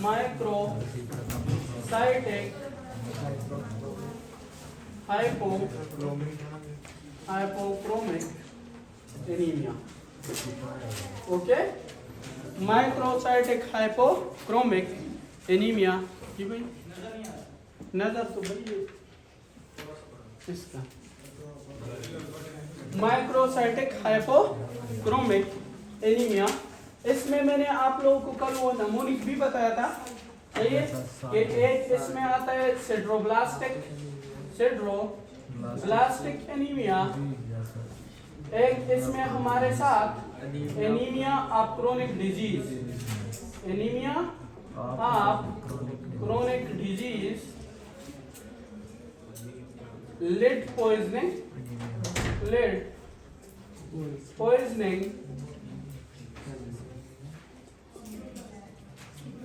Microcytic hypochromic anaemia. Okay, microcytic hypochromic anaemia. जी भाई नजर तो बड़ी इसका माइक्रोसाइटिक हाइपोक्रोमिक एनीमिया। इसमें मैंने आप लोगों को कल वो नमूनिक भी बताया था, सही है। कि एक इसमें आता है सिड्रोब्लास्टिक एनीमिया, एक इसमें हमारे साथ anaemia of chronic disease, anaemia of chronic disease, lead poisoning,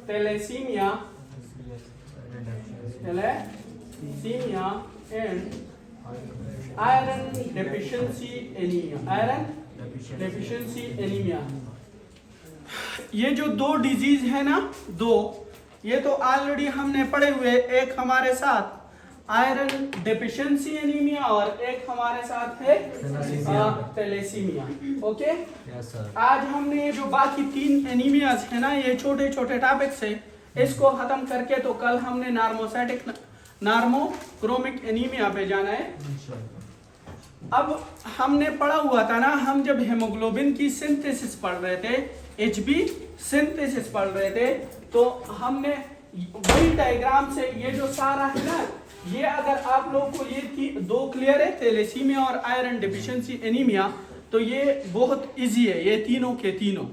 thalassemia and iron deficiency anemia। ये जो दो डिजीज है ना, दो, ये तो ऑलरेडी हमने पढ़े हुए। एक हमारे साथ आयरन डेफिशिएंसी एनीमिया और एक हमारे साथ है थैलेसीमिया। ओके, आज हमने ये जो बाकी तीन एनीमियाज है ना, ये छोटे छोटे टॉपिक्स है, इसको खत्म करके तो कल हमने नार्मोक्रोमिक एनीमिया पे जाना है। अब हमने पढ़ा हुआ था ना, हम जब हेमोग्लोबिन की सिंथेसिस पढ़ रहे थे, एचबी सिंथेसिस पढ़ रहे थे, तो हमने वही डायग्राम से ये जो सारा है ना, ये अगर आप लोगों को ये दो क्लियर है, थैलेसीमिया और आयरन डेफिशिएंसी एनीमिया, तो ये बहुत इजी है, ये तीनों के तीनों,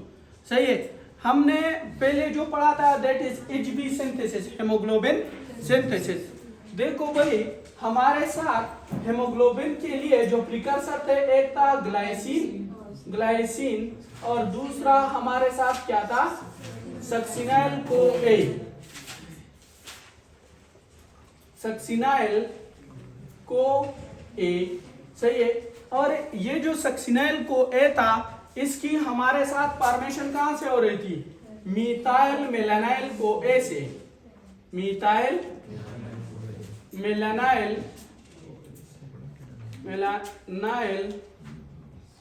सही है। हमने पहले जो पढ़ा था that is HB synthesis, haemoglobin synthesis. देखो भाई, हमारे साथ हेमोग्लोबिन के लिए जो प्रिकर्सर थे, एक था ग्लाइसिन और दूसरा हमारे साथ क्या था, सक्सिनाइल को ए, सही है। और ये जो सक्सिनाइल को ए था, इसकी हमारे साथ फॉर्मेशन कहां से हो रही थी, मीथाइल मेलानाइल को ए से, मीथाइल मेलानाइल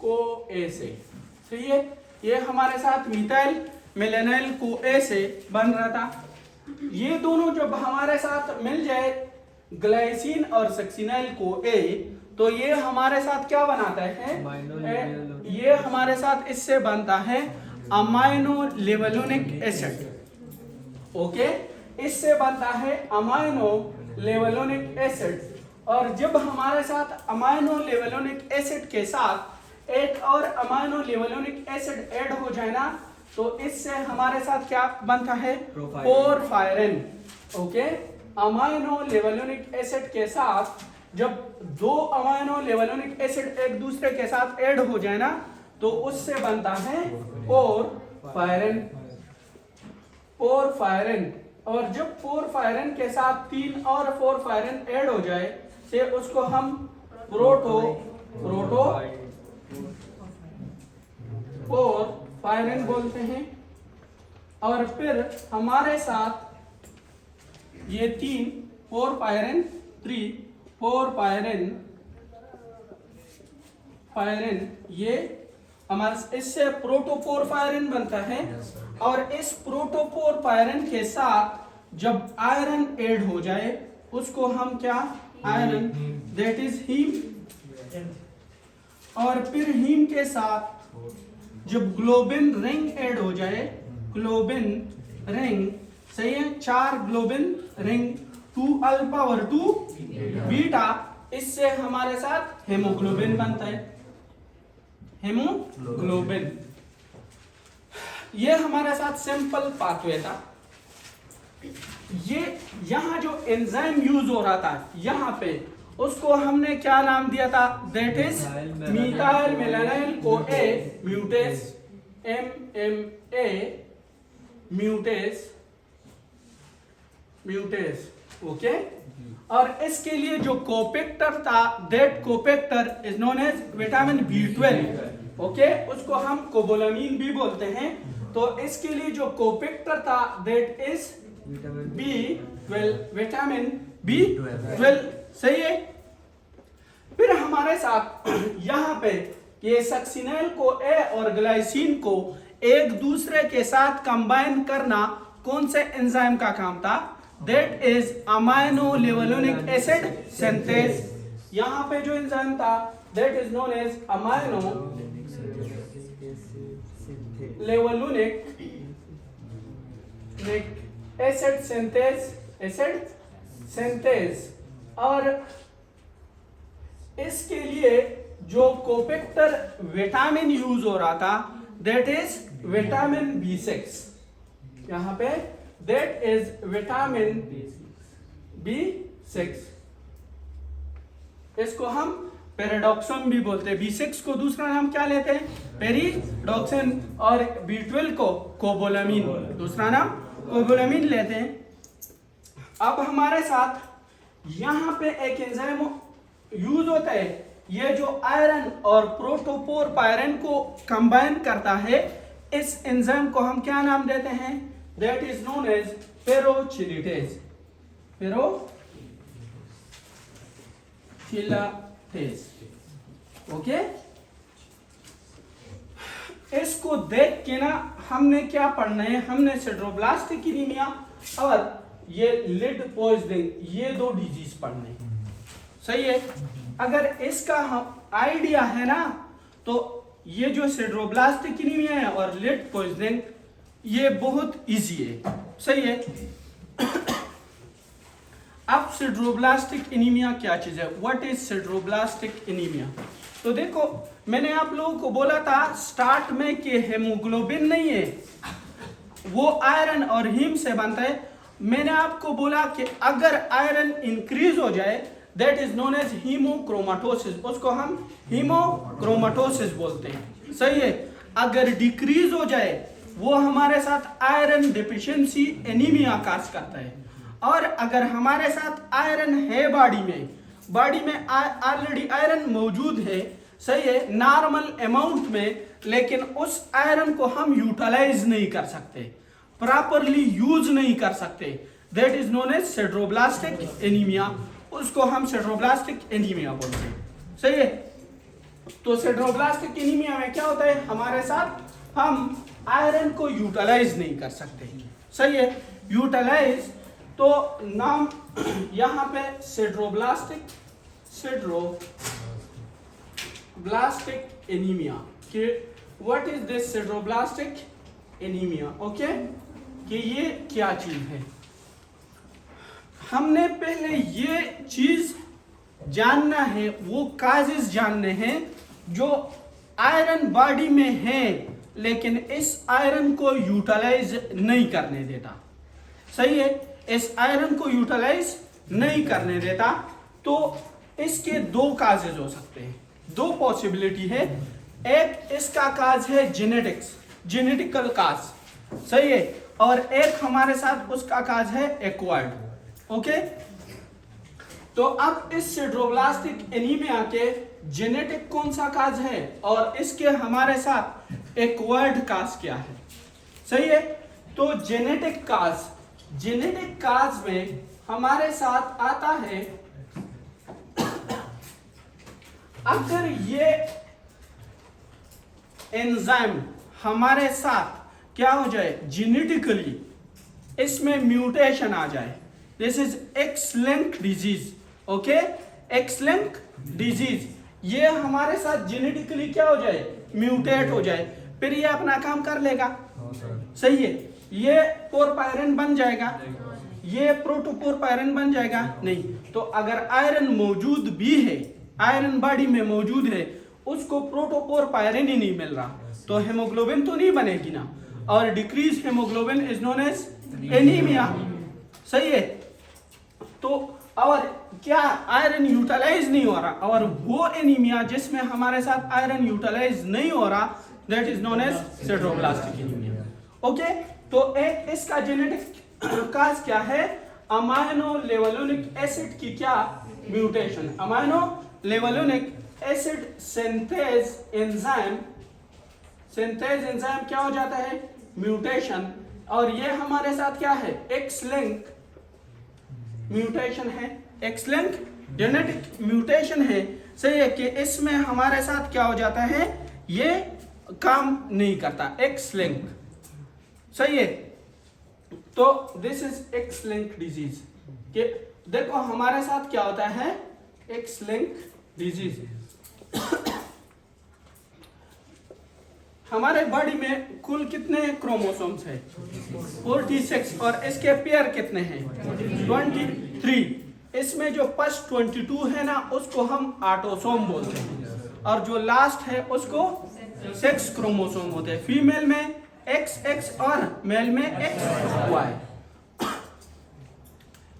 को ए से, सही है। ये हमारे साथ मीथाइल मेलानाइल को ए से बन रहा था। ये दोनों जब हमारे साथ मिल जाए, ग्लाइसिन और सक्सिनाइल को ए, तो ये हमारे साथ क्या बनाता है, ये हमारे साथ इससे बनता है अमाइनो लेवलोनिक एसिड। ओके, इससे बनता है अमाइनो लेवलोनिक एसिड। और जब हमारे साथ अमाइनो लेवलोनिक एसिड के साथ एक और अमाइनो लेवलोनिक एसिड ऐड हो जाए ना, तो इससे हमारे साथ क्या बनता है, पोरफायरिन। ओके, अमाइनो लेवलोनिक एसिड के साथ जब दो अमाइनो लेवलोनिक एसिड एक दूसरे के साथ ऐड हो जाए ना, तो उससे बनता है पोरफायरिन। और जब पोरफायरिन के साथ 3 और पोरफायरिन ऐड हो जाए, से उसको हम पोरफायरिन बोलते हैं। और फिर हमारे साथ ये 3 पोरफायरिन, 3 पोरफायरिन, ये हमारे इससे प्रोटोपोरफायरिन बनता है। और इस प्रोटोपोरफायरिन के साथ जब आयरन ऐड हो जाए, उसको हम क्या, आयरन, दैट इज हीम। और फिर हीम के साथ जब ग्लोबिन रिंग ऐड हो जाए, ग्लोबिन रिंग, सही है, 4 ग्लोबिन रिंग, 2 अल्फा और 2 बीटा, इससे हमारे साथ हेमोग्लोबिन बनता है, हेमोग्लोबिन। ये हमारे साथ सिंपल पाथवे था। ये यहां जो एंजाइम यूज हो रहा था यहां पे, उसको हमने क्या नाम दिया था, दैट इज मीथाइल मेलानाइल को ए म्यूटेस, MMA म्यूटेस। ओके, और इसके लिए जो कोपेक्टर था, that cofactor is known as vitamin B12। Okay, उसको हम कोबोलामीन भी बोलते हैं। तो इसके लिए जो कोफैक्टर था that is B12, vitamin B12, सही है। फिर हमारे साथ यहाँ पे ये सक्सिनेल को ए और ग्लाइसिन को एक दूसरे के साथ कंबाइन करना कौन से एंजाइम का काम था? That is amino लेवलुनिक acid synthase. यहाँ पे जो एंजाइम था that is known as amino लेवलुनिक acid synthase. और इसके लिए जो कोफैक्टर विटामिन यूज हो रहा था दैट इज विटामिन B6। यहां पे दैट इज विटामिन B6। इसको हम पेरिडॉक्सिन भी बोलते हैं। B6 को दूसरा नाम क्या लेते हैं? पेरिडॉक्सिन। और B12 को कोबोलामिन, दूसरा नाम कोबोलामिन लेते हैं। अब हमारे साथ यहाँ पे एक एंजाइम यूज होता है, ये जो आयरन और प्रोटोपोरपायरन को कंबाइन करता है, इस एंजाइम को हम क्या नाम देते हैं? That is known as ferrochelatase. Okay. इसको देख के ना हमने क्या पढ़ना है? हमने सिड्रोब्लास्टिक एनीमिया और ये लिड पॉइजनिंग, ये दो डिजीज पढ़ने हैं, सही है। अगर इसका हम आइडिया है ना, तो ये जो सिड्रोब्लास्टिक एनीमिया है और लिड पॉइजनिंग ये बहुत इजी है, सही है। अब सिड्रोब्लास्टिक एनीमिया क्या चीज है? What is सिड्रोब्लास्टिक anaemia? तो देखो, मैंने आप लोगों को बोला था स्टार्ट में कि हेमोग्लोबिन नहीं है, वो आयरन और हीम से बनता है। मैंने आपको बोला कि अगर आयरन इंक्रीज हो जाए दैट इज नोन एज हीमोक्रोमाटोसिस, उसको हम हीमोक्रोमाटोसिस बोलते हैं, सही है। अगर डिक्रीज हो जाए वो हमारे साथ आयरन डिफिशिएंसी एनीमिया काज करता है। और अगर हमारे साथ आयरन है बॉडी में ऑलरेडी आयरन मौजूद है, सही है, नॉर्मल अमाउंट में, लेकिन उस आयरन को हम यूटिलाइज नहीं कर सकते, प्रॉपरली यूज नहीं कर सकते, that is known as sideroblastic anaemia. उसको हम सिड्रोब्लास्टिक एनीमिया बोलते हैं, सही है। तो सिड्रोब्लास्टिक एनीमिया में क्या होता है? हमारे साथ हम आयरन को यूटिलाइज नहीं कर सकते, सही है। यूटिलाइज तो नाम यहां पे सिड्रोब्लास्टिक एनीमिया कि what is this सिड्रोब्लास्टिक anaemia, okay, कि ये क्या चीज है। हमने पहले ये चीज जानना है, वो काजेस जानने हैं जो आयरन बॉडी में है लेकिन इस आयरन को यूटिलाइज नहीं करने देता, सही है। इस आयरन को यूटिलाइज नहीं करने देता, तो इसके दो काजेज हो सकते हैं, दो पॉसिबिलिटी है। एक इसका काज है जेनेटिकल काज, सही है, और एक हमारे साथ उसका काज है एक्वायर्ड, ओके। तो अब इस सिड्रोब्लास्टिक एनीमिया के जेनेटिक कौन सा काज है और इसके हमारे साथ एक्वायर्ड काज क्या है, सही है। तो जेनेटिक काज में हमारे साथ आता है अगर ये एंजाइम हमारे साथ क्या हो जाए, जेनेटिकली इसमें म्यूटेशन आ जाए, this is x-linked disease, okay, x-linked disease, ये हमारे साथ जेनेटिकली क्या हो जाए, म्यूटेट हो जाए, फिर ये अपना काम कर लेगा, सही है। ये पोरपायरन बन जाएगा, ये प्रोटोपोरपायरन बन जाएगा नहीं। तो अगर आयरन मौजूद भी है, आयरन बॉडी में मौजूद है, उसको प्रोटोपोरपायरन ही नहीं मिल रहा, तो हेमोग्लोबिन तो नहीं बनेगी ना, और decrease haemoglobin is known as anaemia, सही है। तो और क्या आयरन यूटिलाइज नहीं हो रहा, और वो एनीमिया जिसमें हमारे साथ आयरन यूटिलाइज नहीं हो रहा that is known as sideroblastic anaemia, okay. तो एक इसका जेनेटिक काज क्या है, अमाइनो लेवलुनिक एसिड की क्या mutation, amino लेवलुनिक acid synthase enzyme क्या हो जाता है, म्यूटेशन, और ये हमारे साथ क्या है, एक्स लिंक म्यूटेशन है, एक्स लिंक जेनेटिक म्यूटेशन है। सही है कि इसमें हमारे साथ क्या हो जाता है, ये काम नहीं करता, एक्स लिंक। सही है, तो this is x link disease. कि देखो हमारे साथ क्या होता है, एक्स लिंक डिजीज। हमारे बॉडी में कुल कितने क्रोमोसोम्स है, 46, और इसके पेयर कितने हैं, 23। इसमें जो फर्स्ट 22 है ना, उसको हम ऑटोसोम बोलते हैं, और जो लास्ट है उसको सेक्स क्रोमोसोम होते हैं। फीमेल में XX और मेल में XY।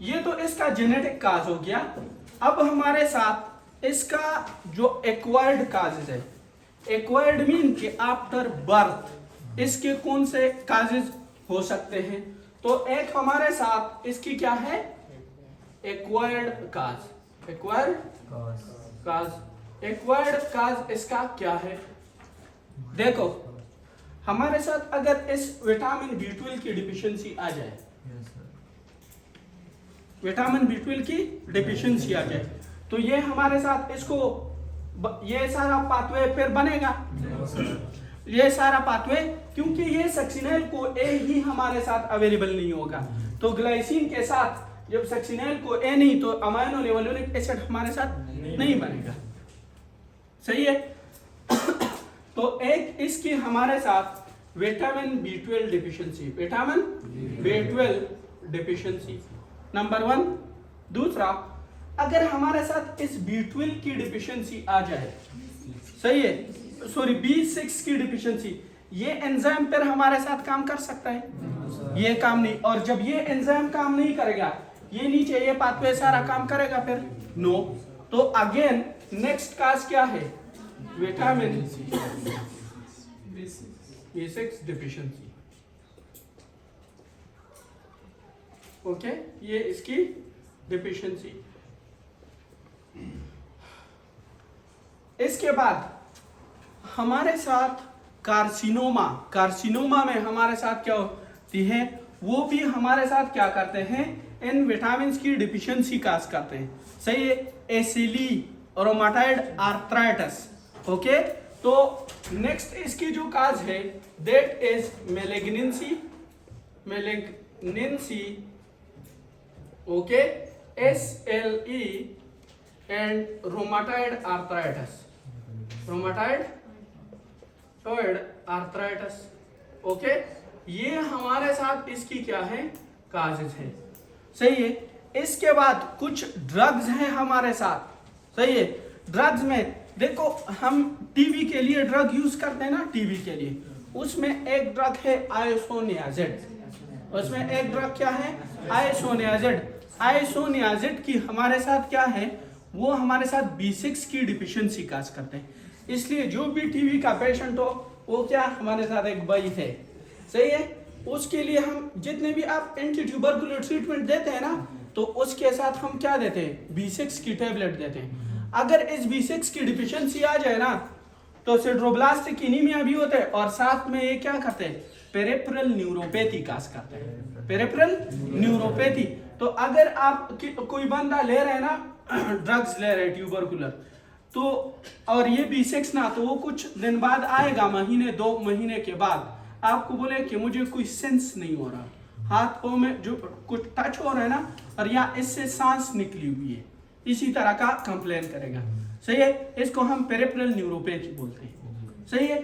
ये तो इसका जेनेटिक काज हो गया। अब हमारे साथ इसका जो एक्वायर्ड काजेज है, एक्वायर्ड मीन कि आफ्टर बर्थ इसके कौन से काजेज हो सकते हैं। तो एक हमारे साथ इसकी क्या है, एक्वायर्ड काज, एक्वायर्ड काज। एक्वायर्ड काज इसका क्या है, देखो हमारे साथ अगर इस विटामिन B12 की डिफिशियंसी आ जाए, विटामिन B12 की डिफिशियंसी आ जाए, तो ये हमारे साथ इसको ये सारा पाथवे फिर बनेगा, ये सारा पाथवे, क्योंकि ये सक्सिनेल को ए ही हमारे साथ अवेलेबल नहीं होगा। तो ग्लाइसिन के साथ जब सक्सिनेल को ए नहीं, तो अमाइनो लेवोनिक एसिड हमारे साथ नहीं बनेगा। सही है। तो एक इसकी हमारे साथ vitamin B12 deficiency, vitamin B12 deficiency number 1। दूसरा, अगर हमारे साथ इस B12 की डिफिशियंसी आ जाए, सही है, सॉरी B6 की डिफिशियंसी, ये एंजाइम पर हमारे साथ काम कर सकता है, ये काम नहीं। और जब ये एंजाइम काम नहीं करेगा, ये नीचे ये पाथवे सारा काम करेगा, फिर नो। तो अगेन नेक्स्ट काज क्या है, विटामिन B6 डिफिशियंसी। ओके, ये इसकी डिफिशियंसी। इसके बाद हमारे साथ कार्सिनोमा, कार्सिनोमा में हमारे साथ क्या होती है, वो भी हमारे साथ क्या करते हैं, इन विटामिन की डिफिशियंसी काज करते हैं। सही है, एसिली रोमाटाइड आर्थराइटिस। ओके, तो नेक्स्ट इसकी जो काज है that is malignancy, malignancy, okay, SLE and rheumatoid arthritis, rheumatoid arthritis. Okay, ये हमारे साथ इसकी क्या है, काजेज है। सही है। इसके बाद कुछ ड्रग्स हैं हमारे साथ। सही है, ड्रग्स में देखो हम टीबी के लिए ड्रग यूज करते हैं ना, टीबी के लिए, उसमें एक ड्रग है आइसोनियाजिड, उसमें एक ड्रग क्या है, आइसोनियाजिड। आइसोनियाजिड की हमारे साथ क्या है, वो हमारे साथ B6 की डिफिशियंसी काज करते हैं। इसलिए जो भी टीबी का पेशेंट हो, वो क्या हमारे साथ एक भाई है। सही है, उसके लिए हम जितने भी आप एंटी ट्यूबरकुलर ट्रीटमेंट देते हैं ना, तो उसके साथ हम क्या देते हैं, B6 की टेबलेट देते हैं। अगर इस B6 की डिफिशियंसी आ जाए ना, तो सिड्रोब्लास्टिक एनीमिया भी होते हैं, और साथ में ये क्या करते हैं, पेरिफेरल न्यूरोपैथी काज करते हैं, पेरिफेरल न्यूरोपैथी। तो अगर आप कोई बंदा ले रहे हैं ना, ड्रग्स ले रहे हैं ट्यूबरकुलर, तो और ये B6 ना, तो वो कुछ दिन बाद आएगा, महीने 2 महीने के बाद आपको बोले कि मुझे कोई सेंस नहीं हो रहा, हाथ पाँव में जो कुछ टच हो रहा है ना, और या इससे सांस निकली हुई है, इसी तरह का कंप्लेन करेगा। सही है, इसको हम पेरिफेरल न्यूरोपैथी बोलते हैं। सही है,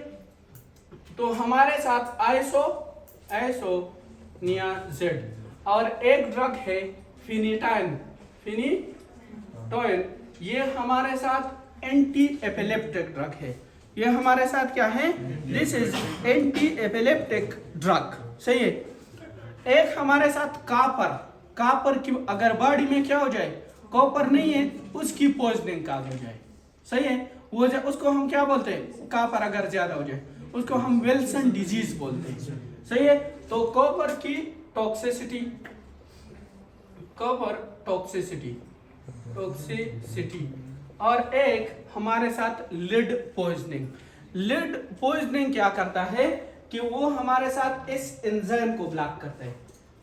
तो हमारे साथ आइसोनियाजिड, और एक ड्रग है फिनिटाइन, फिनिटोइन, ये हमारे साथ एंटी एपिलेप्टिक ड्रग है। ये हमारे साथ क्या है, this is anti epileptic drug. सही है। एक हमारे साथ कापर, कापर की अगर बॉडी में क्या हो जाए, कॉपर नहीं है, उसकी पॉइजनिंग काज हो जाए। सही है, वो उसको हम क्या बोलते हैं, कापर अगर ज्यादा हो जाए उसको हम विल्सन डिजीज बोलते हैं। सही है, तो कॉपर की टॉक्सिसिटी, कॉपर टॉक्सिसिटी, टॉक्सिसिटी, और एक हमारे साथ लिड पॉइजनिंग। लिड पॉइजनिंग क्या करता है, कि वो हमारे साथ इस एंजाइम को ब्लॉक करते हैं,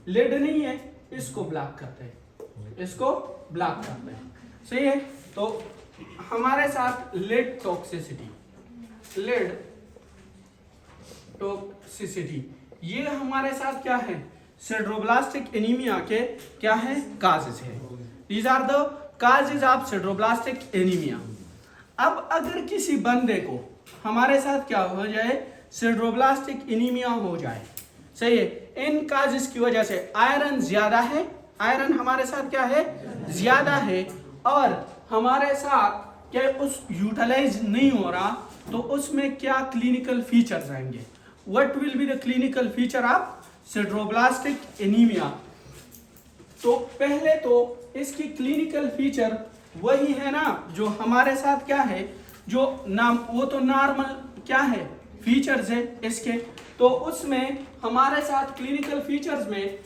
लिड नहीं है, इसको ब्लॉक करते हैं, इसको ब्लॉक करते हैं। सही है। तो हमारे साथ लिड टॉक्सिसिटी, लिड टॉक्सिसिटी ये हमारे साथ क्या है, सिड्रोब्लास्टिक एनीमिया के क्या है, काजेस है। These are the causes of sideroblastic anaemia. अब अगर किसी बंदे को हमारे साथ क्या हो जाए, सिड्रोब्लास्टिक एनीमिया हो जाए, सही है, इन काजेस की वजह से आयरन ज्यादा है, आयरन हमारे साथ क्या है, ज्यादा है, और हमारे साथ क्या उस यूटिलाइज नहीं हो रहा, तो उसमें क्या क्लिनिकल फीचर्स आएंगे, what will be the clinical feature of sideroblastic anaemia. तो पहले तो इसकी क्लिनिकल फीचर वही है ना जो हमारे साथ क्या है, जो नाम वो तो नॉर्मल क्या है फीचर्स है इसके। तो उसमें हमारे साथ क्लिनिकल फीचर्स में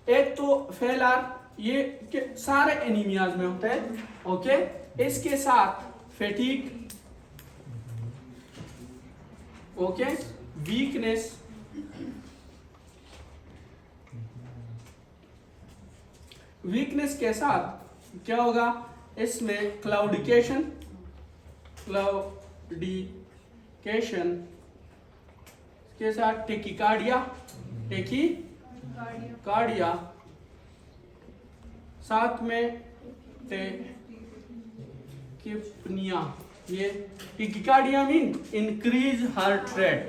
एक तो फेलर, ये सारे एनीमियाज में होता है, ओके। इसके साथ फैटीग, ओके, वीकनेस, वीकनेस के साथ क्या होगा, इसमें क्लाउडिकेशन, क्लाउडिकेशन के साथ टेकिकार्डिया, टेकिकार्डिया, साथ में टेकिपनिया। ये tachycardia mean increase heart rate,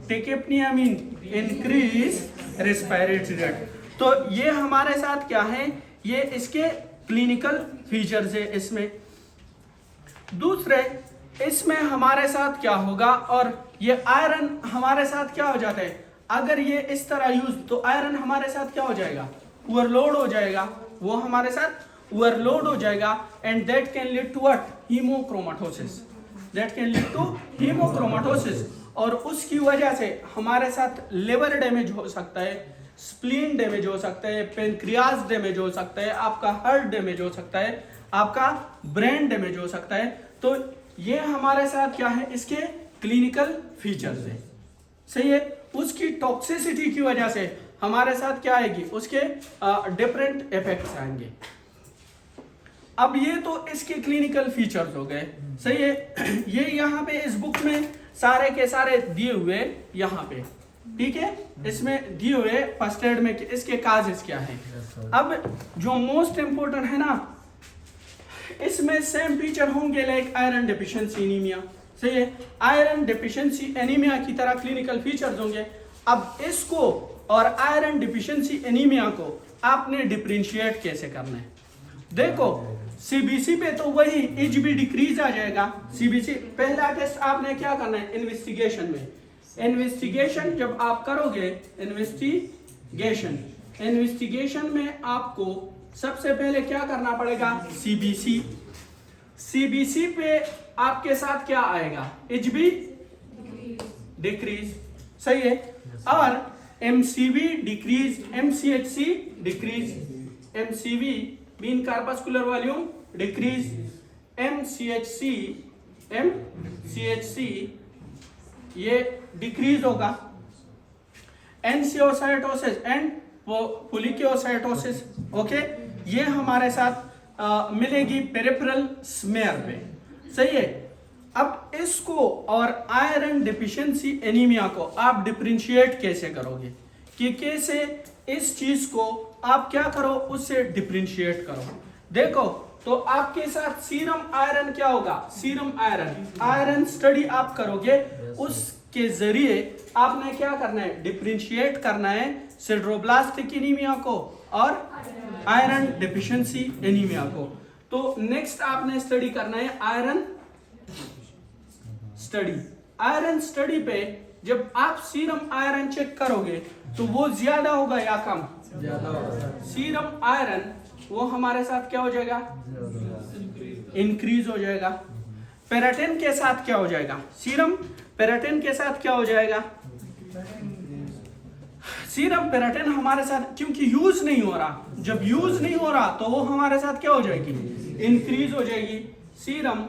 tachypnoea mean increase respiratory rate. तो ये हमारे साथ क्या है, ये इसके क्लिनिकल फीचर्स है। इसमें दूसरे, इसमें हमारे साथ क्या होगा, और ये आयरन हमारे साथ क्या हो जाता है, अगर ये इस तरह यूज, तो आयरन हमारे साथ क्या हो जाएगा, ओवरलोड हो जाएगा, वो हमारे साथ ओवरलोड हो जाएगा, and that can lead to what, haemochromatosis, that can lead to haemochromatosis. और उसकी वजह से हमारे साथ लिवर डैमेज हो सकता है, स्प्लीन डैमेज हो सकता है, पेनक्रियाज डैमेज हो सकता है, आपका हार्ट डैमेज हो सकता है, आपका ब्रेन डैमेज हो सकता है। तो ये हमारे साथ क्या है, इसके क्लिनिकल फीचर्स है। सही है। उसकी टॉक्सिसिटी की वजह से हमारे साथ क्या आएगी, उसके डिफरेंट इफेक्ट्स आएंगे। अब ये तो इसके क्लिनिकल फीचर्स हो गए, सही है। ये यहाँ पे इस बुक में सारे के सारे दिए हुए यहाँ पे, ठीक है, इसमें दिए हुए फर्स्ट एड में इसके काजेस क्या है। अब जो मोस्ट इंपोर्टेंट है ना, इसमें सेम फीचर होंगे लाइक आयरन डेफिशिएंसी एनीमिया, सही है, आयरन डेफिशिएंसी एनीमिया की तरह क्लिनिकल फीचर्स होंगे। अब इसको और आयरन डेफिशिएंसी एनीमिया को आपने डिफरेंशिएट कैसे करना है, देखो सीबीसी पे तो वही एचबी डिक्रीज आ जाएगा। सीबीसी पहला टेस्ट आपने क्या करना है, इन्वेस्टिगेशन में, इन्वेस्टिगेशन जब आप करोगे, इन्वेस्टिगेशन में आपको सबसे पहले क्या करना पड़ेगा, सीबीसी। सीबीसी पे आपके साथ क्या आएगा, एचबी डिक्रीज, सही है, और MCV decrease, MCHC decrease, MCV mean corpuscular volume decrease, MCHC ये डिक्रीज होगा, एनसीओसाइटोसिस एंड फोलिकोसाइटोसिस, ओके, ये हमारे साथ मिलेगी पेरिफेरल स्मेयर पे, सही है। अब इसको और आयरन डेफिशिएंसी एनीमिया को आप डिफरेंशिएट कैसे करोगे, कि कैसे इस चीज को आप क्या करो, उससे डिफरेंशिएट करो। देखो तो आपके साथ सीरम आयरन क्या होगा, सीरम आयरन स्टडी आप करोगे, उसके जरिए आपने क्या करना है, डिफरेंशिएट करना है सिड्रोब्लास्टिक एनीमिया को और आयरन डेफिशिएंसी एनीमिया को। तो नेक्स्ट आपने स्टडी करना है आयरन स्टडी। आयरन स्टडी पे जब आप सीरम आयरन चेक करोगे तो वो ज्यादा होगा या कम, ज्यादा होगा। सीरम आयरन वो हमारे साथ क्या हो जाएगा, इंक्रीज हो जाएगा। पेराटिन के साथ क्या हो जाएगा, सीरम पेराटिन के साथ क्या हो जाएगा, सीरम पेराटिन हमारे साथ क्योंकि यूज नहीं हो रहा, जब यूज नहीं हो रहा तो वो हमारे साथ क्या हो जाएगी, इंक्रीज हो जाएगी। सीरम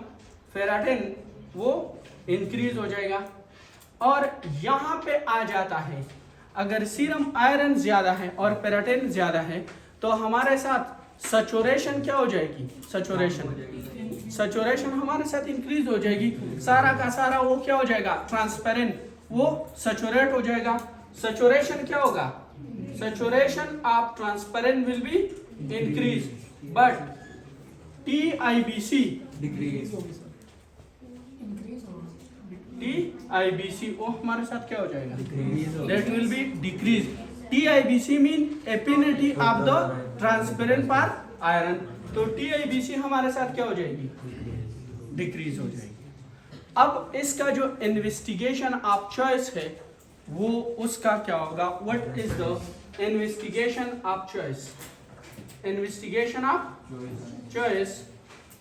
पेराटिन वो इंक्रीज हो जाएगा। और यहाँ पे आ जाता है, अगर सीरम आयरन ज्यादा है और पेराटिन ज्यादा है तो हमारे साथ सैचुरेशन क्या हो जाएगी, सैचुरेशन हमारे साथ इंक्रीज हो जाएगी, सारा का सारा वो क्या हो जाएगा, ट्रांसपेरेंट, वो सैचुरेट हो जाएगा। सैचुरेशन क्या होगा, saturation of transparent will be increase, but TIBC वो हमारे साथ क्या हो जाएगा, that will be decrease। TIBC mean affinity of the transparent for iron, तो TIBC हमारे साथ क्या हो जाएगी, डिक्रीज हो जाएगी। अब इसका जो इन्वेस्टिगेशन ऑफ चॉइस है वो उसका क्या होगा, what is the investigation of choice, investigation of choice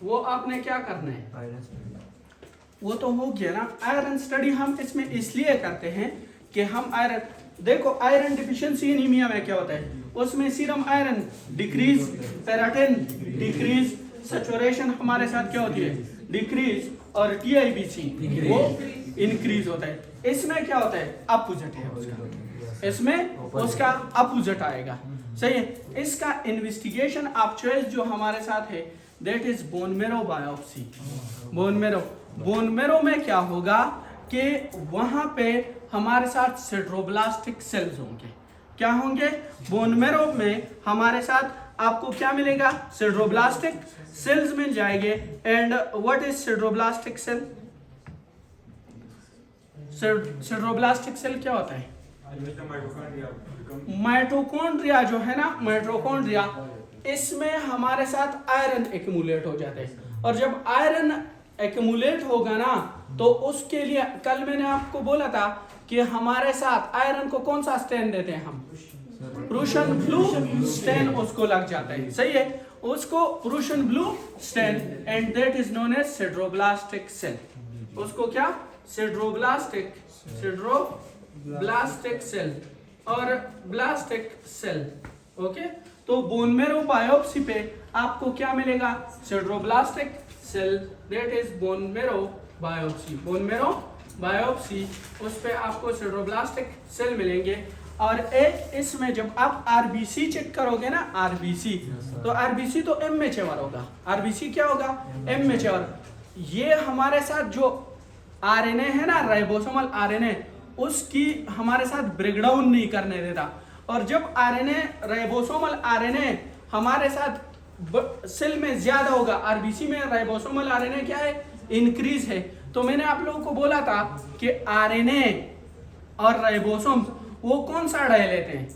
वो आपने क्या करना है, वो तो हो गया ना। आयरन स्टडी हम इसमें इसलिए करते हैं कि हम आयरन, देखो आयरन डिफिशिएंसी एनीमिया में क्या होता है, उसमें serum iron decrease, ferritin decrease, saturation हमारे साथ क्या होती है, डिक्रीज, और TIBC वो इंक्रीज होता है। इसमें क्या होता है, अपोजिट है उसका, इसमें उसका अपोजिट आएगा, सही है। इसका इन्वेस्टिगेशन ऑफ चॉइस जो हमारे साथ है that is bone marrow biopsy. Bone मेरो में क्या होगा कि वहां पे हमारे साथ सिड्रोब्लास्टिक सेल्स होंगे, क्या होंगे, बोन मेरो में हमारे साथ आपको क्या मिलेगा, सिड्रोब्लास्टिक सेल्स मिल जाएंगे। And what is sideroblastic cell, sideroblastic cell क्या होता है, माइटोकॉन्ड्रिया जो है ना, माइटोकॉन्ड्रिया, इसमें हमारे साथ आयरन एक्यूमुलेट हो जाते हैं, और जब आयरन एक्यूमुलेट होगा ना तो उसके लिए कल मैंने आपको बोला था कि हमारे साथ आयरन को कौन सा स्टेन देते हैं हम, प्रूशियन ब्लू स्टेन उसको लग जाता है, सही है, उसको Prussian blue stain, and that is known as sideroblastic cell, उसको क्या, सिड्रोब्लास्टिक सेल और ब्लास्टिक सेल, ओके। तो बोन मेरो बायोप्सी पे आपको क्या मिलेगा, sideroblastic cell, that is bone marrow biopsy, bone marrow biopsy, उस पे आपको सिड्रोब्लास्टिक सेल मिलेंगे। और एक इसमें जब आप RBC चेक करोगे ना, RBC, तो RBC तो M मैच्योर होगा, RBC क्या होगा, M मैच्योर। ये हमारे साथ जो RNA है ना, राइबोसोमल RNA, उसकी हमारे साथ ब्रेकडाउन नहीं करने देता, और जब RNA, राइबोसोमल RNA हमारे साथ सेल में ज्यादा होगा, RBC में राइबोसोमल RNA क्या है, इंक्रीज है। तो मैंने आप लोगों को बोला था कि RNA और राइबोसोम वो कौन सा डाई लेते हैं,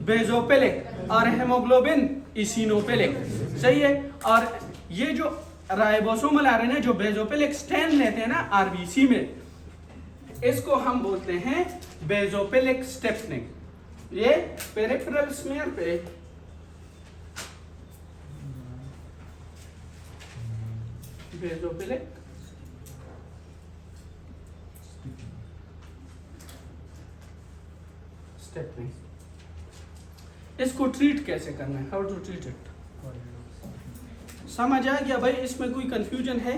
बेजोपेलिक, और हेमोग्लोबिन इसिनोपेलिक, सही है। और ये जो राइबोसोमल RNA जो बेजोपेलिक स्ट्रैंड लेते हैं ना RBC में, इसको हम बोलते हैं बेजोपेलिक स्टेपनिंग। ये पेरिफेरल स्मीयर पे बेजोपेलिक स्टेपनिंग, इसको ट्रीट कैसे करना है, हाउ टू ट्रीट इट, समझ आ गया भाई, इसमें कोई कंफ्यूजन है,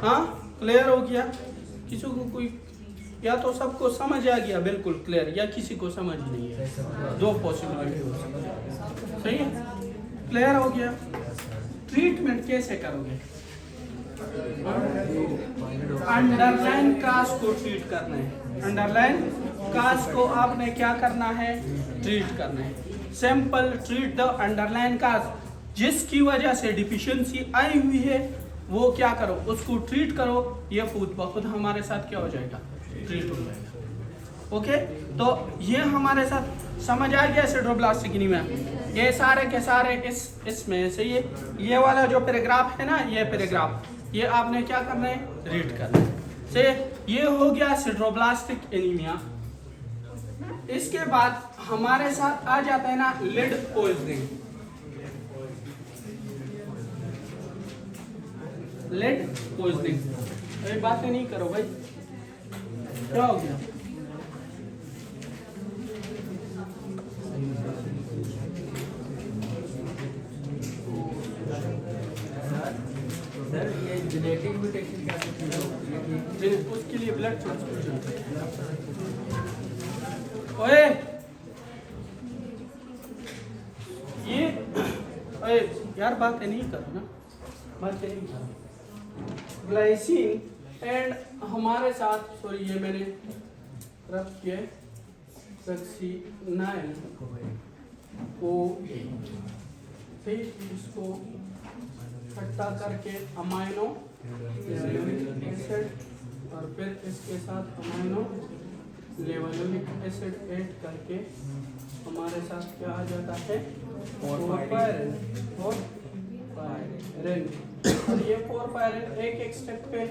हाँ क्लियर हो गया, किसी को कोई, या तो सबको समझ आ गया बिल्कुल क्लियर, या किसी को समझ नहीं है, दो पॉसिबिलिटी हो सकती है, सही है, क्लियर हो गया। ट्रीटमेंट कैसे करोगे, अंडरलाइन काज को ट्रीट करना है, अंडरलाइन काज को आपने क्या करना है, ट्रीट करना है, सिंपल ट्रीट द अंडरलाइन काज, जिसकी वजह से डिफिशियंसी आई हुई है वो क्या करो, उसको ट्रीट करो, ये खुद ब खुद हमारे साथ क्या हो जाएगा, ट्रीट हो जाएगा, ओके। तो ये हमारे साथ समझ आ गया सिड्रोब्लास्टिक एनीमिया, ये सारे के सारे इसमें से ये वाला जो पैराग्राफ है ना, ये पैराग्राफ, ये आपने क्या करना है, रीड करना है, से ये हो गया सिड्रोब्लास्टिक एनीमिया। इसके बाद हमारे साथ आ जाता है ना लेड पॉइजनिंग, लेड पॉइजनिंग, ये बातें नहीं करो भाई, क्या हो गया, सर ये जेनेटिक म्यूटेशन क्या है? उसके लिए ब्लड ट्रांसफ्यूजन। ओए ये ओए यार बातें नहीं करो ना, बातें नहीं करो। ग्लाइसिन एंड हमारे साथ, सॉरी ये मैंने रख किया सक्सिनाइल को फिर इसको इकट्ठा करके अमाइनो एसिड और फिर इसके साथ अमाइनो लेवलिक एसिड ऐड करके हमारे साथ क्या आ जाता है फोरपायरिन। और ये फोरपायरिन एक स्टेप पे,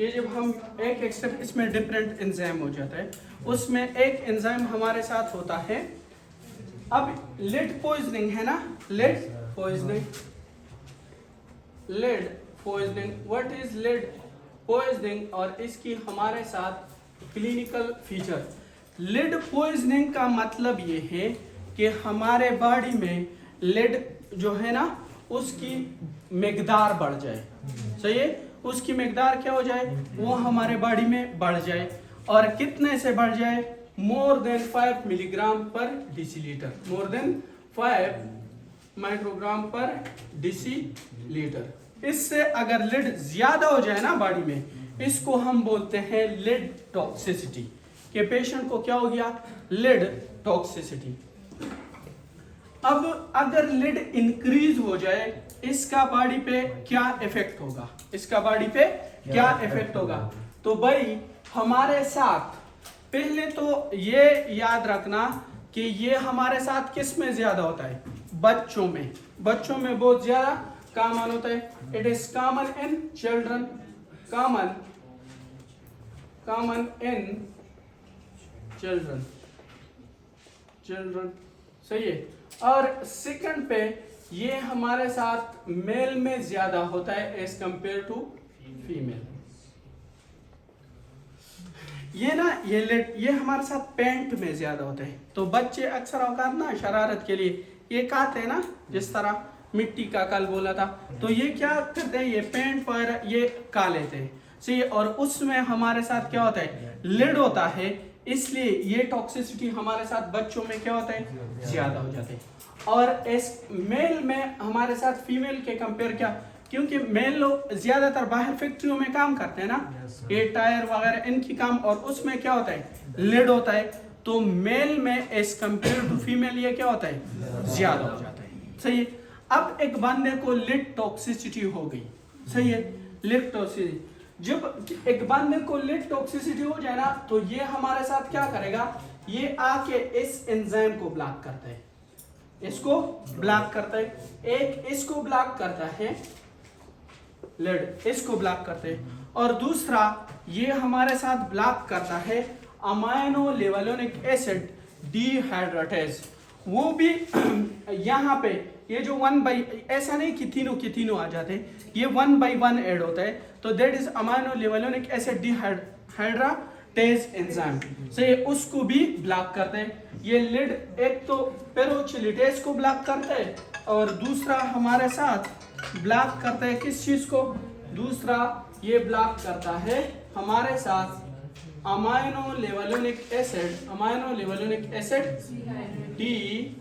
ये जब हम एक स्टेप इसमें डिफरेंट एंजाइम हो जाता है, उसमें एक एंजाइम हमारे साथ होता है। अब लेड पॉइजनिंग है ना, lead poisoning, lead poisoning, what is lead poisoning और इसकी हमारे साथ क्लिनिकल फीचर। लेड पॉइजनिंग का मतलब ये है कि हमारे बॉडी में लेड जो है ना उसकी मिकदार बढ़ जाए, सही है, उसकी मिकदार क्या हो जाए, वो हमारे बॉडी में बढ़ जाए। और कितने से बढ़ जाए, मोर देन 5 मिलीग्राम पर डिसीलीटर, मोर देन 5 माइक्रोग्राम पर डिसीलीटर। इससे अगर लेड ज्यादा हो जाए ना बॉडी में, इसको हम बोलते हैं लेड टॉक्सिसिटी, कि पेशेंट को क्या हो गया, लेड टॉक्सिसिटी। अब अगर लेड इंक्रीज हो जाए, इसका बॉडी पे क्या इफेक्ट होगा, इसका बॉडी पे क्या इफेक्ट होगा। तो भाई हमारे साथ पहले तो ये याद रखना कि ये हमारे साथ किस में ज्यादा होता है, बच्चों में, बच्चों में बहुत ज्यादा कॉमन होता है। It is common in children, common in children, children, सही है। और सेकंड पे ये हमारे साथ मेल में ज्यादा होता है एज कंपेयर टू फीमेल। ये ना ये हमारे साथ पैंट में ज्यादा होता है। तो बच्चे अक्सर औकात ना शरारत के लिए ये कहते हैं ना, जिस तरह मिट्टी का कल बोला था, तो ये क्या करते हैं, ये पैंट पर ये का लेते हैं, सही। और उसमें हमारे साथ क्या होता है, लेड होता है, इसलिए ये टॉक्सिसिटी हमारे साथ बच्चों में क्या होता है, ज्यादा हो जाते हैं। और इस मेल में हमारे साथ फीमेल के कंपेयर क्या, क्योंकि मेल लोग ज्यादातर बाहर फैक्ट्रियों में काम करते हैं ना, ये टायर वगैरह इनकी काम, और उसमें क्या होता है, लेड होता है। तो मेल में एज कंपेयर टू फीमेल ये क्या होता है, ज्यादा हो जाता है, सही है। अब एक बंदे को लेड टॉक्सिसिटी हो गई, सही है, लेड टॉक्सिसिटी। जब एक बंदे को लेड टॉक्सिसिटी हो जाए ना, तो ये हमारे साथ क्या करेगा, ये आके इस एंजाइम को ब्लॉक करता है, इसको ब्लॉक करता है, एक इसको ब्लॉक करता है, लेड इसको ब्लॉक करते हैं, और दूसरा ये हमारे साथ ब्लॉक करता है अमाइनो लेवलिक एसिड डिहाइड्रेटेज। वो भी यहाँ पे ये जो 1 बाई, ऐसा नहीं कि तीनों के तीनों आ जाते हैं, ये 1 बाई 1 ऐड होता है, तो that is amino levulinic acid dehydratase enzyme, से ये उसको भी ब्लॉक करते हैं। ये लिड एक तो पेरोक्सिलेटेज को ब्लॉक करता है, और दूसरा हमारे साथ ब्लॉक करता है किस चीज को, दूसरा ये ब्लॉक करता है हमारे साथ amino levulinic acid, amino levulinic acid डिहाइड्रेटेज।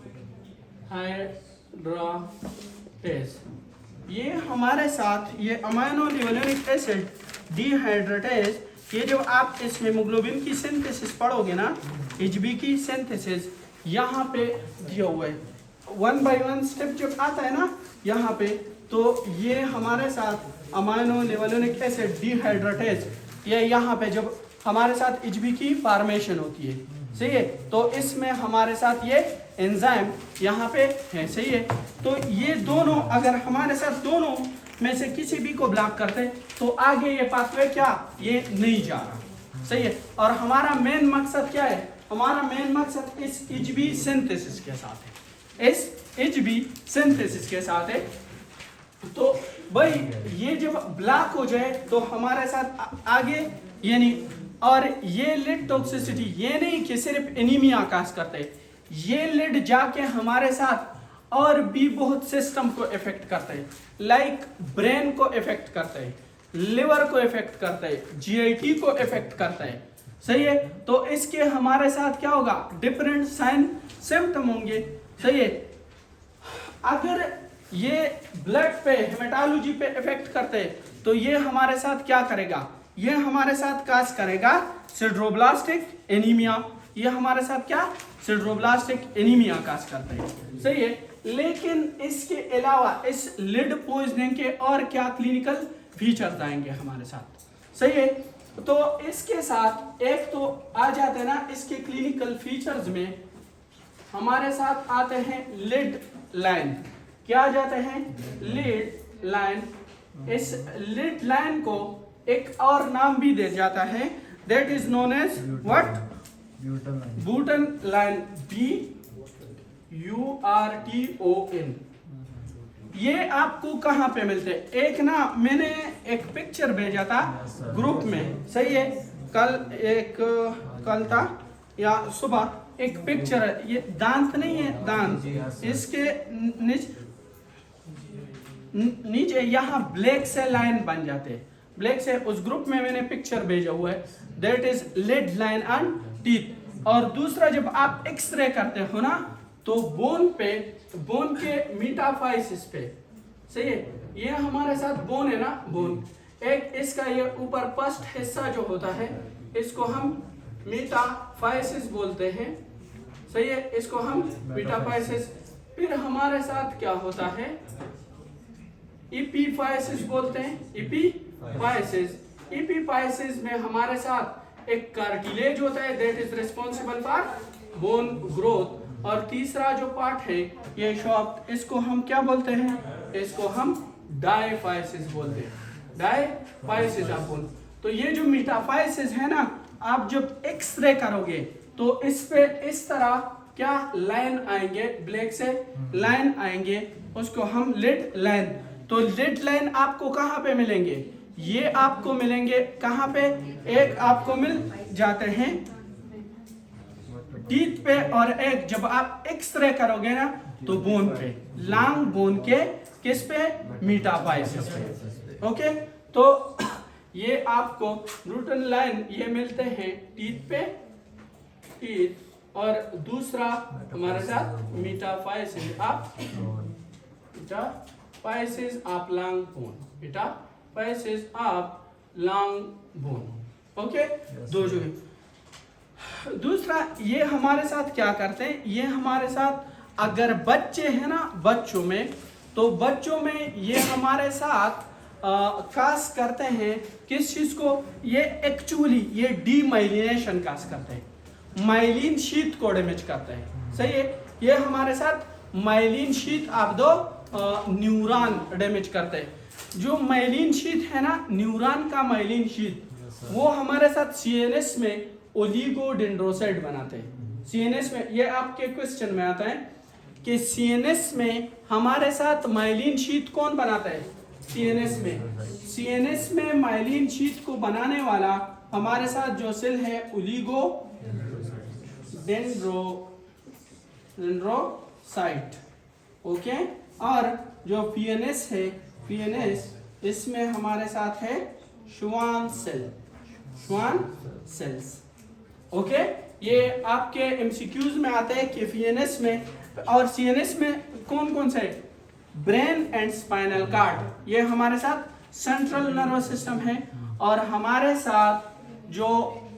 ये हमारे साथ ये अमाइनो लेवलिक एसिड डिहाइड्रेटेज, ये जो आप इस हेमोग्लोबिन की सिंथेसिस पढ़ोगे ना, एचबी की सिंथेसिस यहाँ पे दिया हुआ है, 1 बाई 1 स्टेप जब आता है ना यहाँ पे, तो ये हमारे साथ अमाइनो लेवलिक एसिड डिहाइड्रेटेज, ये यहाँ पे जब हमारे साथ एचबी की फॉर्मेशन होती है, सही है, तो इसमें हमारे साथ ये एंजाइम यहाँ पे है, सही है। तो ये दोनों अगर हमारे साथ दोनों में से किसी भी को ब्लॉक करते हैं, तो आगे ये पाथवे क्या, ये नहीं जा रहा, सही है। और हमारा मेन मकसद क्या है, हमारा मेन मकसद इस एचबी सिंथेसिस के साथ है, इस एचबी सिंथेसिस के साथ है। तो भाई ये जब ब्लॉक हो जाए तो हमारे साथ आगे यानी, और ये लिड टॉक्सिसिटी ये नहीं कि सिर्फ एनीमिया काज करते हैं, ये लिड जाके हमारे साथ और भी बहुत सिस्टम को इफेक्ट करते हैं, लाइक ब्रेन को इफेक्ट करते हैं, लिवर को इफेक्ट करता है, GIT को इफेक्ट करता है, सही है। तो इसके हमारे साथ क्या होगा, डिफरेंट साइन सिम्टम होंगे, सही है। अगर ये ब्लड पे हेमेटोलॉजी पे इफेक्ट करते हैं तो ये हमारे साथ क्या करेगा, ये हमारे साथ काज करेगा सिड्रोब्लास्टिक एनीमिया, ये हमारे साथ क्या सिड्रोब्लास्टिक एनीमिया काज करते हैं, सही है। लेकिन इसके अलावा इस लिड पॉइजनिंग के और क्या क्लिनिकल फीचर्स आएंगे हमारे साथ, सही है। तो इसके साथ एक तो आ जाते हैं ना, इसके क्लिनिकल फीचर्स में हमारे साथ आते हैं लिड लाइन, क्या आ जाते हैं, लिड लाइन। इस लिड लाइन को एक और नाम भी दे जाता है, that is known as what, Burton line, BURTON। ये आपको कहाँ पे मिलते हैं, एक ना मैंने एक पिक्चर भेजा था ग्रुप में, सही है, कल था या सुबह, एक पिक्चर है, ये दांत नहीं है, दांत इसके नीचे यहाँ ब्लैक से लाइन बन जाते हैं, ब्लैक से, उस ग्रुप में मैंने पिक्चर भेजा हुआ है, that is lead line and teeth. और दूसरा जब आप एक्सरे करते हो ना तो बोन पे, बोन के मेटाफाइसिस पे, सही है, ये हमारे साथ बोन है ना, बोन, एक इसका ये ऊपर फर्स्ट हिस्सा जो होता है इसको हम मेटाफाइसिस बोलते हैं, सही है, इसको हम मेटाफाइसिस। फिर हमारे साथ क्या होता है, एपीफाइसिस बोलते हैं, एपीफाइसिस। एपीफाइसिस में हमारे साथ एक कार्टिलेज होता है, that is responsible for bone growth. और तीसरा जो पार्ट है ये शॉफ्ट, इसको हम क्या बोलते हैं, इसको हम डायफाइसिस बोलते हैं, डायफाइसिस आप बोल। तो ये जो मेटाफाइसिस है ना, आप जब एक्सरे करोगे तो इस पे इस तरह क्या लाइन आएंगे, ब्लैक से लाइन आएंगे, उसको हम लिड लाइन। तो लिड लाइन आपको कहाँ पे मिलेंगे, ये आपको मिलेंगे कहाँ पे, एक आपको मिल जाते हैं टीथ पे, और एक जब आप एक्सरे करोगे ना तो बोन पे, लॉन्ग बोन के किस पे, मेटाफाइसिस पे, ओके। तो ये आपको ब्यूटन लाइन ये मिलते हैं टीथ पे, टीथ, और दूसरा हमारे साथ मेटाफाइसिस आप, मेटाफाइसिस आप लॉन्ग बोन, मेटाफाइसिस आप लॉन्ग बोन, ओके, दो जो है। दूसरा ये हमारे साथ क्या करते हैं, ये हमारे साथ अगर बच्चे हैं ना, बच्चों में, तो बच्चों में ये हमारे साथ कास करते हैं किस चीज को, ये एक्चुअली ये डीमाइलिनेशन कास करते हैं, माइलिन शीथ को डैमेज करते हैं, सही है। ये हमारे साथ माइलिन शीथ आप दो न्यूरॉन डैमेज करते हैं। जो माइलिन शीथ है ना, न्यूरॉन का माइलिन शीथ, वो हमारे साथ CNS में ओलिगोडेंड्रोसाइट बनाते हैं। CNS में ये आपके क्वेश्चन में आता है कि CNS में हमारे साथ माइलिन शीथ कौन बनाता है, CNS में माइलिन शीथ को बनाने वाला हमारे साथ जो सेल है ओलिगोडेंड्रोसाइट, ओके। और जो PNS है, PNS इसमें हमारे साथ है Schwann cell, Schwann cells, okay. ये आपके MCQs में आते हैं कि PNS में और CNS में कौन कौन से, ब्रेन एंड स्पाइनल कार्ड, ये हमारे साथ सेंट्रल नर्वस सिस्टम है, और हमारे साथ जो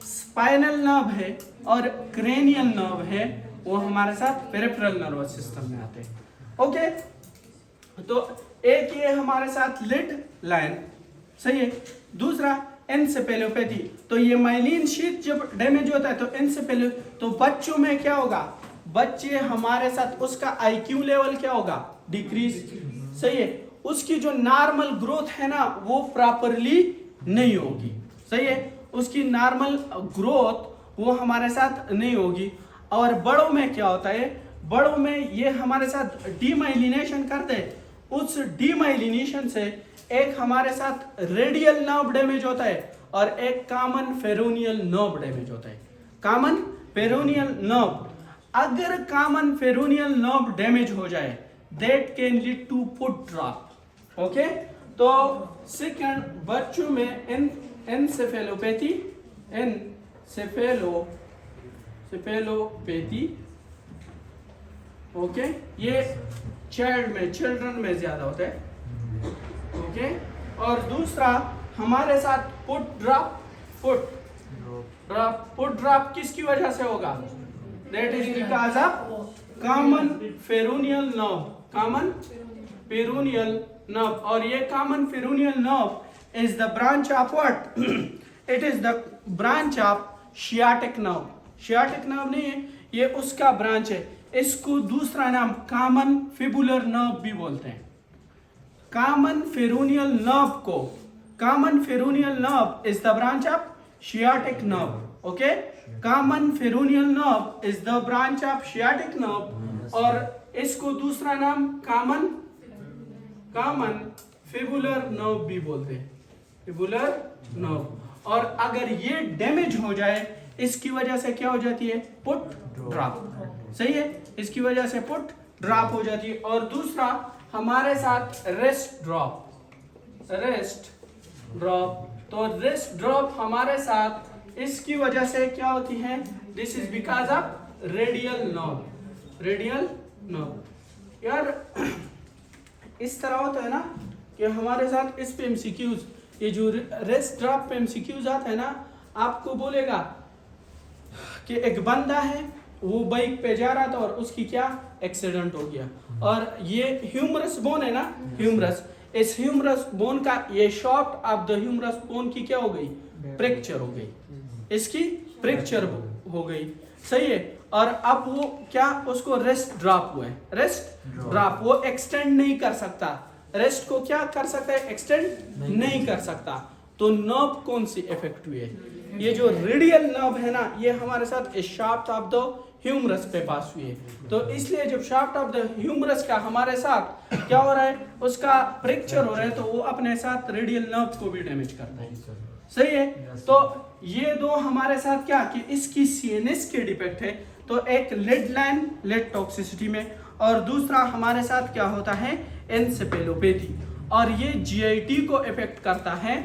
स्पाइनल नर्व है और क्रेनियल नर्व है वो हमारे साथ पेरिफेरल नर्वस सिस्टम में आते हैं, ओके। तो एक ये हमारे साथ लिड लाइन, सही है। दूसरा एन्सेफेलोपैथी, तो ये माइलिन शीथ जब डैमेज होता है तो एन्सेफेलो, तो बच्चों में क्या होगा, बच्चे हमारे साथ उसका IQ लेवल क्या होगा, डिक्रीज, सही है। उसकी जो नॉर्मल ग्रोथ है ना वो प्रॉपरली नहीं होगी, सही है, उसकी नॉर्मल ग्रोथ वो हमारे साथ नहीं होगी। और बड़ों में क्या होता है, बड़ों में ये हमारे साथ डीमाइलिनेशन करते हैं, उस डीमाइलिनेशन से एक हमारे साथ रेडियल नर्व डैमेज होता है और एक कॉमन पेरोनियल नर्व डैमेज होता है, कॉमन पेरोनियल नर्व। अगर कॉमन पेरोनियल नर्व डैमेज हो जाए that can lead to foot drop, okay. तो सेकंड बच्चों में एनसेफेलोपैथी ओके, ये चिल्ड्रन में ज्यादा होता है। ओके, और दूसरा हमारे साथ फुट ड्रॉप किसकी वजह से होगा? That is because of common peroneal nerve, और ये common peroneal nerve is the branch of what? It is the branch of sciatic nerve नहीं है, ये उसका ब्रांच है। इसको दूसरा नाम कॉमन फिबुलर नर्व भी बोलते हैं। Common peroneal nerve is the branch of sciatic nerve. Okay, common peroneal nerve is the branch of sciatic nerve, और इसको दूसरा नाम कॉमन फिबुलर नर्व भी बोलते हैं, फिबुलर नर्व। और अगर ये डैमेज हो जाए, इसकी वजह से क्या हो जाती है? Foot drop. सही है, इसकी वजह से फुट ड्रॉप हो जाती है। और दूसरा हमारे साथ रेस्ट ड्रॉप। तो रेस्ट ड्रॉप हमारे साथ इसकी वजह से क्या होती है? This is because of radial nerve. यार इस तरह होता है ना कि हमारे साथ इस पे एमसीक्यूज, ये जो रेस्ट ड्रॉप पे एमसीक्यूज आता है ना, आपको बोलेगा कि एक बंदा है, वो बाइक पे जा रहा था और उसकी क्या एक्सीडेंट हो गया, और ये ह्यूमरस बोन है ना, इस ह्यूमरस बोन का ये shaft of the humerus bone की क्या हो गई? फ्रैक्चर हो गई, इसकी फ्रैक्चर हो गई। सही है, और अब वो क्या, उसको रेस्ट ड्रॉप हुआ है। रेस्ट ड्रॉप वो एक्सटेंड नहीं कर सकता, रेस्ट को क्या कर सकता है? एक्सटेंड नहीं कर सकता। तो नर्व कौन सी इफेक्ट हुई है? ये जो रेडियल नर्व है ना, ये हमारे साथ शाफ्ट ऑफ द ह्यूमरस पे पास हुई है। तो इसलिए जब शाफ्ट ऑफ द ह्यूमरस का हमारे साथ क्या हो रहा है, उसका फ्रैक्चर हो रहा है, तो वो अपने साथ रेडियल नर्व को भी डैमेज करता है। सही है, तो ये दो हमारे साथ क्या कि इसकी सीएनएस के डिफेक्ट है, तो एक लेड टॉक्सिसिटी में, और दूसरा हमारे साथ क्या होता है? एनसेफेलोपैथी, और ये जीआईटी को इफेक्ट करता है।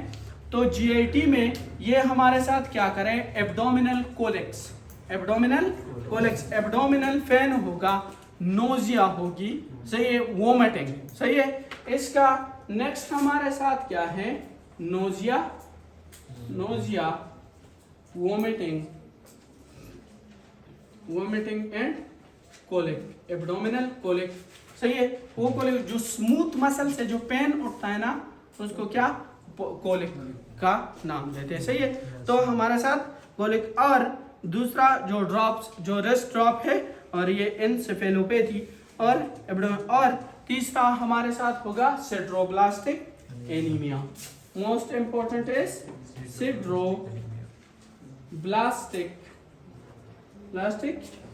तो जीआईटी में ये हमारे साथ क्या करें? एब्डोमिनल कोलेक्स, एब्डोमिनल पेन होगा, नोजिया होगी, सही है, वोमिटिंग। सही है, इसका नेक्स्ट हमारे साथ क्या है? Nausea, vomiting and colic, abdominal colic. सही है, वो कोलिक जो स्मूथ मसल से जो पेन उठता है ना, उसको क्या कोलिक का नाम देते हैं। सही है, तो हमारे साथ कोलिक, और दूसरा जो ड्रॉप्स, जो रेस्ट ड्रॉप है, और ये एनसेफेलोपैथी और एब्डोमिन, और तीसरा हमारे साथ होगा सिड्रोब्लास्टिक anaemia. Most important is सिड्रोब्लास्टिक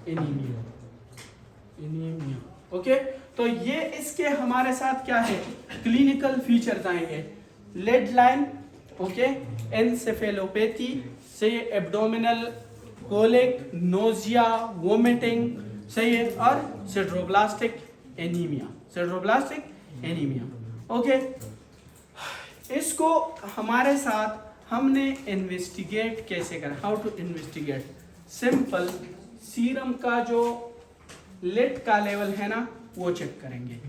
anaemia. Okay, तो ये इसके हमारे साथ क्या है? क्लिनिकल फीचर्स आएंगे। लेड लाइन, ओके, एनसेफेलोपैथी से एब्डोमिनल कोलिक, नोजिया, वोमिटिंग, सही है, और सिड्रोब्लास्टिक एनीमिया। ओके, इसको हमारे साथ हमने इन्वेस्टिगेट कैसे करें? How to investigate? Simple, serum का जो लेड का लेवल है ना, वो चेक करेंगे।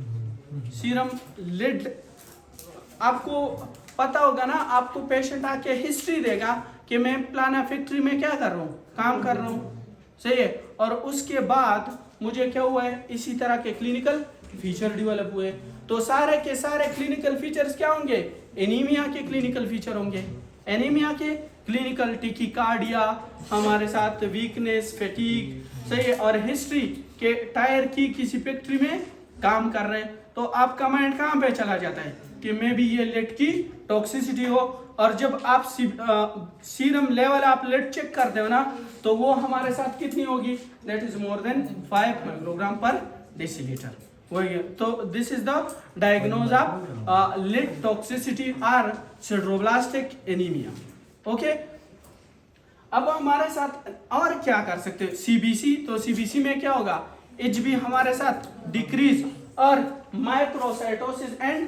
सीरम लेड, आपको पता होगा ना, आपको पेशेंट आके हिस्ट्री देगा कि मैं फलाना फैक्ट्री में क्या कर रहा हूँ, काम कर रहा हूँ। सही है, और उसके बाद मुझे क्या हुआ है? इसी तरह के क्लिनिकल फीचर डेवलप हुए। तो सारे के सारे क्लिनिकल फीचर्स क्या होंगे? एनीमिया के क्लिनिकल फीचर होंगे। एनीमिया के क्लिनिकल टिकिकार्डिया, हमारे साथ वीकनेस, फैटीग, सही है, और हिस्ट्री के टायर की किसी फैक्ट्री में काम कर रहे हैं, तो आपका माइंड कहाँ पे चला जाता है कि मे भी ये लेड की टॉक्सिसिटी हो। और जब आप सीरम लेवल आप लेड चेक करते हो ना, तो वो हमारे साथ कितनी होगी? That is more than 5 microgram per decilitre हो गया। तो this is the diagnose of lead toxicity और सिड्रोब्लास्टिक एनीमिया। ओके, अब हमारे साथ और क्या कर सकते हैं? सीबीसी, तो सीबीसी में क्या होगा? एचबी हमारे साथ डिक्रीज, और माइक्रोसाइटोसिस एंड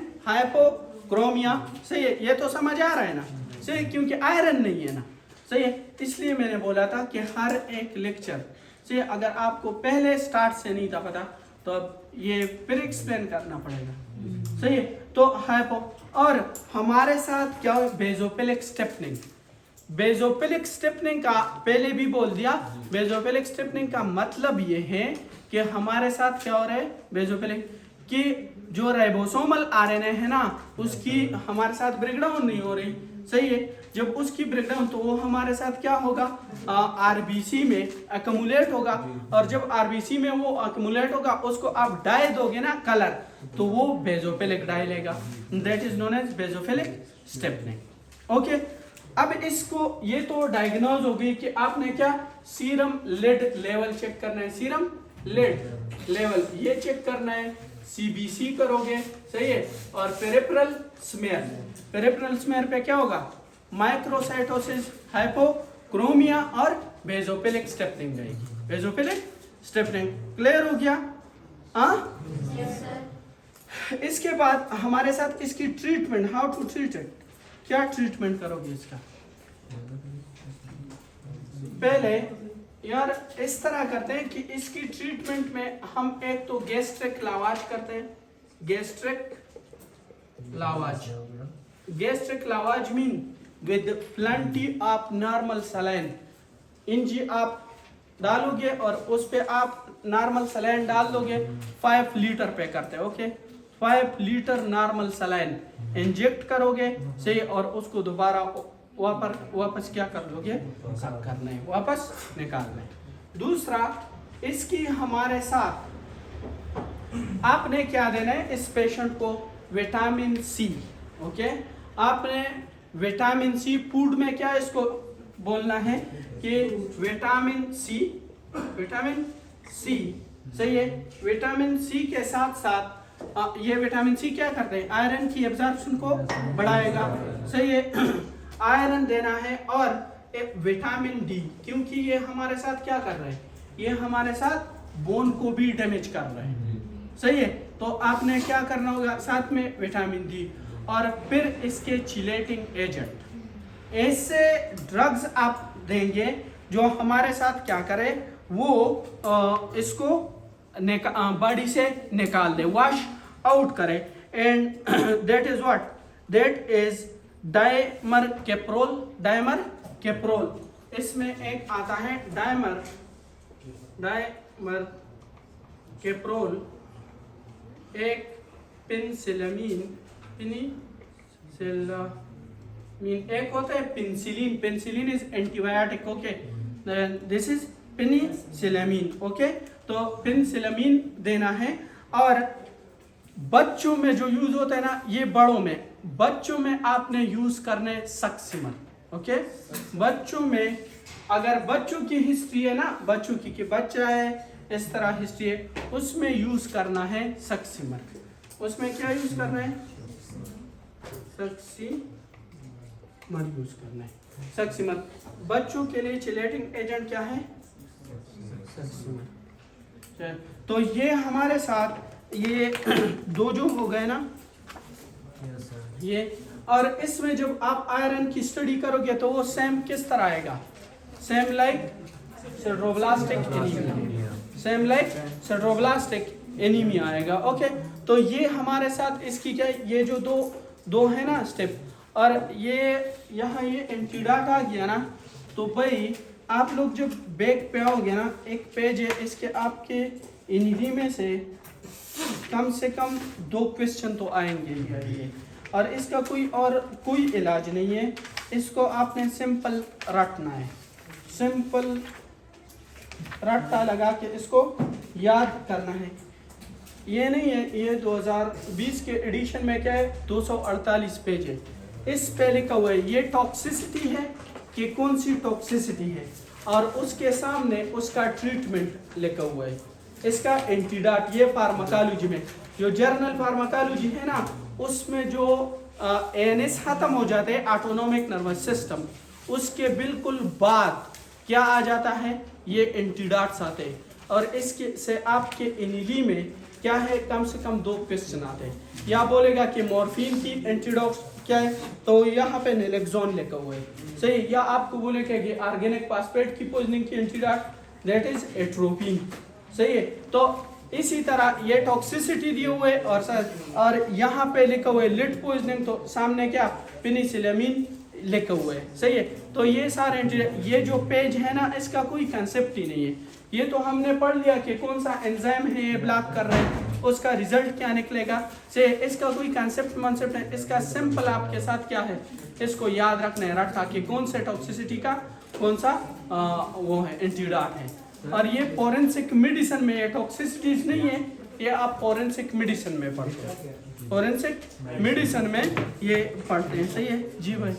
क्रोमिया, सही है, ये तो समझ आ रहा है ना, सही है, क्योंकि आयरन नहीं है ना, सही है, इसलिए मैंने बोला था कि हर एक लेक्चर से अगर आपको पहले स्टार्ट से नहीं था पता तो अब ये फिर एक्सप्लेन करना पड़ेगा, सही है। तो हाइपो और हमारे साथ क्या है, बेसोफिलिक स्टेपनिंग। बेसोफिलिक स्टेपनिंग का पहले भी बोल दिया, बेसोफिलिक स्टेपनिंग का मतलब ये है कि हमारे साथ क्या हो रहा है, बेसोफिलिक कि जो राइबोसोमल आरएनए है ना उसकी हमारे साथ ब्रेकडाउन नहीं हो रही, सही है। जब उसकी ब्रेकडाउन तो वो हमारे साथ क्या होगा, आरबीसी में अक्यूमुलेट होगा, और जब आरबीसी में वो अक्यूमुलेट होगा उसको आप डाई दोगे ना कलर, तो वो बेसोफिलिक डाई लेगा, that is known as basophilic stippling. Okay, अब इसको ये तो डायग्नोज हो गई कि आपने क्या सीरम लेड लेवल चेक करना है, सीरम लेड लेवल ये चेक करना है, सीबीसी करोगे, सही है, और पेरिफेरल स्मेयर, पेरिफेरल स्मेयर पे क्या होगा, माइक्रोसाइटोसिस, हाइपोक्रोमिया और बेसोफिलिक स्टेपनिंग जाएगी, बेसोफिलिक स्टेपनिंग। क्लियर हो गया? इसके बाद हमारे साथ इसकी treatment, how to treat it, क्या ट्रीटमेंट करोगे इसका? पहले यार इस तरह करते हैं कि इसकी ट्रीटमेंट में हम एक तो गैस्ट्रिक लावाज करते हैं, gastric lavage, gastric lavage mean with plenty of normal saline, इंजी आप डालोगे और उस पे आप नॉर्मल सलाइन डाल दोगे, 5 लीटर पे करते हैं, okay, 5 litre normal saline inject करोगे, सही, और उसको दोबारा वापस क्या कर लोगे, करना है, वापस निकालना है। दूसरा, इसकी हमारे साथ आपने क्या देना है, इस पेशेंट को विटामिन सी, ओके, आपने विटामिन सी फूड में क्या इसको बोलना है कि विटामिन सी, विटामिन सी, सही है, विटामिन सी के साथ साथ ये विटामिन सी क्या करते हैं, आयरन की एब्जॉर्प्शन को बढ़ाएगा, सही है, आयरन देना है, और एक विटामिन डी, क्योंकि ये हमारे साथ क्या कर रहे हैं, ये हमारे साथ बोन को भी डैमेज कर रहे हैं, सही है, तो आपने क्या करना होगा, साथ में विटामिन डी, और फिर इसके चिलेटिंग एजेंट, ऐसे ड्रग्स आप देंगे जो हमारे साथ क्या करे, वो इसको बॉडी से निकाल दे, वॉश आउट करे, and that is what, that is dimercaprol, dimercaprol, इसमें एक आता है डायमर, डायमर कैप्रोल, एक पेनिसिलामीन, पेनिसिलामीन, एक होता है penicillin, penicillin is antibiotic, okay, this is penicillamine, okay, तो पेनिसिलामीन देना है। और बच्चों में जो यूज होता है ना, ये बड़ों में, बच्चों में आपने यूज करने सक्सिमर, ओके, बच्चों में अगर बच्चों की हिस्ट्री है ना, बच्चों की कि बच्चा है इस तरह हिस्ट्री है, उसमें यूज करना है सक्सिमर, उसमें क्या यूज करना है, सक्सिमर यूज करना है, सक्सिमर। बच्चों के लिए चिलेटिंग एजेंट क्या है, सक्सिमर। तो ये हमारे साथ ये दो जो हो गए ना, ये, और इसमें जब आप आयरन की स्टडी करोगे तो वो सेम किस तरह आएगा, same like sideroblastic anaemia, same like sideroblastic anaemia आएगा, ओके। तो ये हमारे साथ इसकी क्या, ये जो दो है ना स्टेप, और ये यहाँ ये एंटीडोट आ गया ना, तो भाई आप लोग जब बैक पे आओगे ना, एक पेज है इसके, आपके इन्हीं में से कम 2 क्वेश्चन तो आएंगे ये, और इसका कोई इलाज नहीं है, इसको आपने सिंपल रटना है, सिंपल रट्टा लगा के इसको याद करना है। ये नहीं है, ये 2020 के एडिशन में क्या है, 248 पेज है, इस पे लिखा हुआ है ये टॉक्सिसिटी है कि कौन सी टॉक्सिसिटी है, और उसके सामने उसका ट्रीटमेंट लिखा हुआ है, इसका एंटीडोट। ये फार्माकोलॉजी में जो जर्नल फार्माकोलॉजी है ना, उसमें जो एएनएस खत्म हो जाते हैं, ऑटोनोमिक नर्वस सिस्टम, उसके बिल्कुल बाद क्या आ जाता है, ये एंटीडोट्स आते हैं, और इसके से आपके इनिली में क्या है, कम से कम 2 क्वेश्चन आते हैं। या बोलेगा कि मॉर्फिन की एंटीडोट क्या है, तो यहाँ पे नैलेक्सोन लिखा हुआ है, सही। या आपको बोलेगा कि ऑर्गेनिक फॉस्फेट की पॉइजनिंग की एंटीडोट दैट इज एट्रोपिन, सही है। तो इसी तरह ये टॉक्सिसिटी दिए हुए और यहाँ पे लिखा हुआ है लिड पॉइजनिंग, तो सामने क्या पेनिसिलामिन लिखा हुआ है, सही है। तो ये सारे ये जो पेज है ना, इसका कोई कंसेप्ट ही नहीं है। ये तो हमने पढ़ लिया कि कौन सा एंजाइम है ये ब्लॉक कर रहे हैं, उसका रिजल्ट क्या निकलेगा, से इसका कोई कंसेप्ट है। इसका सिंपल आपके साथ क्या है, इसको याद रखना है, रखा कि कौन से टॉक्सिसिटी का कौन सा वो है एंटीडोट है। और ये फोरेंसिक मेडिसिन में ये टॉक्सिसिटीज नहीं है, ये आप फोरेंसिक मेडिसिन में पढ़ते हैं, फोरेंसिक मेडिसिन में ये पढ़ते हैं, सही है जी भाई।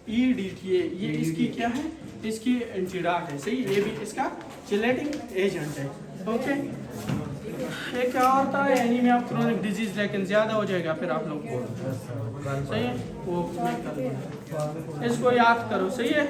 EDTA ये इसकी क्या है, इसकी एंटीडोट है, सही। ये भी इसका चिलेटिंग एजेंट है, ओके। एक और था एनीमिया ऑफ क्रोनिक डिजीज, लेकिन ज़्यादा हो जाएगा फिर आप लोग को, सही है। वो इसको याद करो, सही है।